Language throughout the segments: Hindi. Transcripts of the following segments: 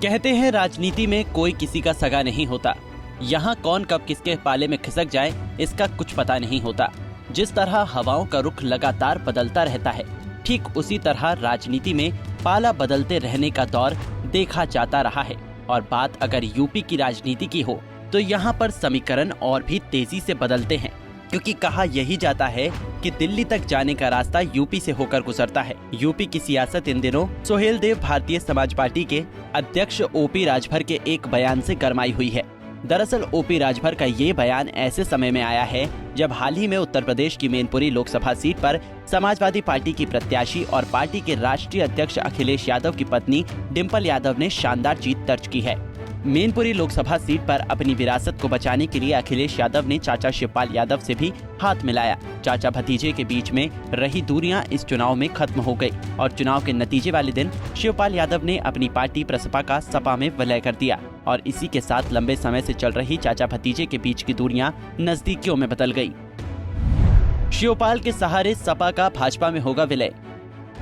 कहते हैं राजनीति में कोई किसी का सगा नहीं होता। यहाँ कौन कब किसके पाले में खिसक जाए इसका कुछ पता नहीं होता। जिस तरह हवाओं का रुख लगातार बदलता रहता है, ठीक उसी तरह राजनीति में पाला बदलते रहने का दौर देखा जाता रहा है। और बात अगर यूपी की राजनीति की हो तो यहाँ पर समीकरण और भी तेजी से बदलते हैं, क्योंकि कहा यही जाता है कि दिल्ली तक जाने का रास्ता यूपी से होकर गुजरता है। यूपी की सियासत इन दिनों सोहेल देव भारतीय समाज पार्टी के अध्यक्ष ओपी राजभर के एक बयान से गरमाई हुई है। दरअसल ओपी राजभर का ये बयान ऐसे समय में आया है जब हाल ही में उत्तर प्रदेश की मैनपुरी लोकसभा सीट पर समाजवादी पार्टी की प्रत्याशी और पार्टी के राष्ट्रीय अध्यक्ष अखिलेश यादव की पत्नी डिंपल यादव ने शानदार जीत दर्ज की है। मैनपुरी लोकसभा सीट पर अपनी विरासत को बचाने के लिए अखिलेश यादव ने चाचा शिवपाल यादव से भी हाथ मिलाया। चाचा भतीजे के बीच में रही दूरियां इस चुनाव में खत्म हो गई और चुनाव के नतीजे वाले दिन शिवपाल यादव ने अपनी पार्टी प्रसपा का सपा में विलय कर दिया और इसी के साथ लंबे समय से चल रही चाचा भतीजे के बीच की दूरियां नजदीकियों में बदल गई। शिवपाल के सहारे सपा का भाजपा में होगा विलय।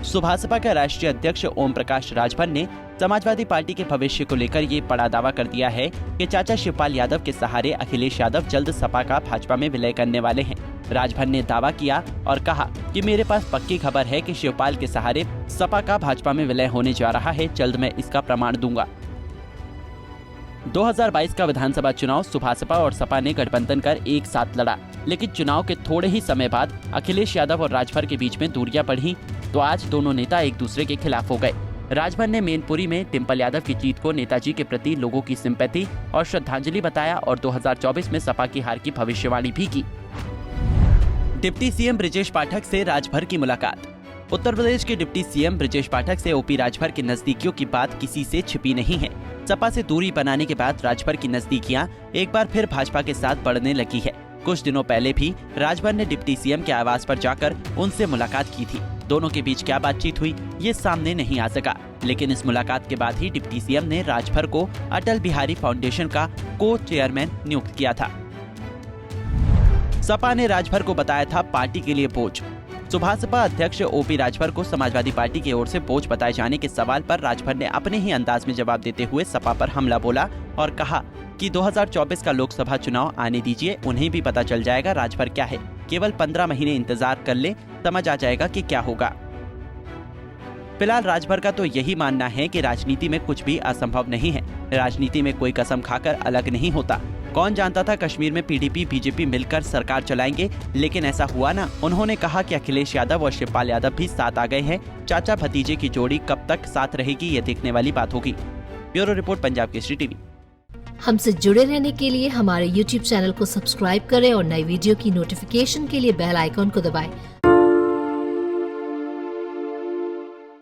सुभासपा के राष्ट्रीय अध्यक्ष ओम प्रकाश राजभर ने समाजवादी पार्टी के भविष्य को लेकर ये बड़ा दावा कर दिया है कि चाचा शिवपाल यादव के सहारे अखिलेश यादव जल्द सपा का भाजपा में विलय करने वाले हैं। राजभर ने दावा किया और कहा कि मेरे पास पक्की खबर है कि शिवपाल के सहारे सपा का भाजपा में विलय होने जा रहा है, जल्द मैं इसका प्रमाण दूंगा। 2022 का विधानसभा चुनाव सुभासपा और सपा ने गठबंधन कर एक साथ लड़ा, लेकिन चुनाव के थोड़े ही समय बाद अखिलेश यादव और राजभर के बीच में दूरियां बढ़ी तो आज दोनों नेता एक दूसरे के खिलाफ हो गए। राजभर ने मैनपुरी में डिंपल यादव की जीत को नेताजी के प्रति लोगों की सिंपैथी और श्रद्धांजलि बताया और 2024 में सपा की हार की भविष्यवाणी भी की। डिप्टी सीएम ब्रिजेश पाठक से राजभर की मुलाकात। उत्तर प्रदेश के डिप्टी सीएम ब्रिजेश पाठक से ओपी राजभर की नजदीकियों की बात किसी से छिपी नहीं है। सपा से दूरी बनाने के बाद राजभर की नजदीकियां एक बार फिर भाजपा के साथ बढ़ने लगी है। कुछ दिनों पहले भी राजभर ने डिप्टी सीएम के आवास पर जाकर उनसे मुलाकात की थी। दोनों के बीच क्या बातचीत हुई ये सामने नहीं आ सका, लेकिन इस मुलाकात के बाद ही डिप्टी सीएम ने राजभर को अटल बिहारी फाउंडेशन का को चेयरमैन नियुक्त किया था। सपा ने राजभर को बताया था पार्टी के लिए बोझ। सुभासपा अध्यक्ष ओपी राजभर को समाजवादी पार्टी की ओर से बोझ बताए जाने के सवाल पर राजभर ने अपने ही अंदाज में जवाब देते हुए सपा पर हमला बोला और कहा कि 2024 का लोकसभा चुनाव आने दीजिए, उन्हें भी पता चल जाएगा राजभर क्या है। केवल 15 महीने इंतजार कर ले, समझ आ जाएगा कि क्या होगा। फिलहाल राजभर का तो यही मानना है कि राजनीति में कुछ भी असंभव नहीं है। राजनीति में कोई कसम खाकर अलग नहीं होता। कौन जानता था कश्मीर में पीडीपी बीजेपी मिलकर सरकार चलाएंगे, लेकिन ऐसा हुआ ना। उन्होंने कहा कि अखिलेश यादव और शिवपाल यादव भी साथ आ गए हैं। चाचा भतीजे की जोड़ी कब तक साथ रहेगी ये देखने वाली बात होगी। Bureau report, Punjab Kesari TV. हमसे जुड़े रहने के लिए हमारे YouTube चैनल को सब्सक्राइब करें और नई वीडियो की नोटिफिकेशन के लिए बेल आइकॉन को दबाएं।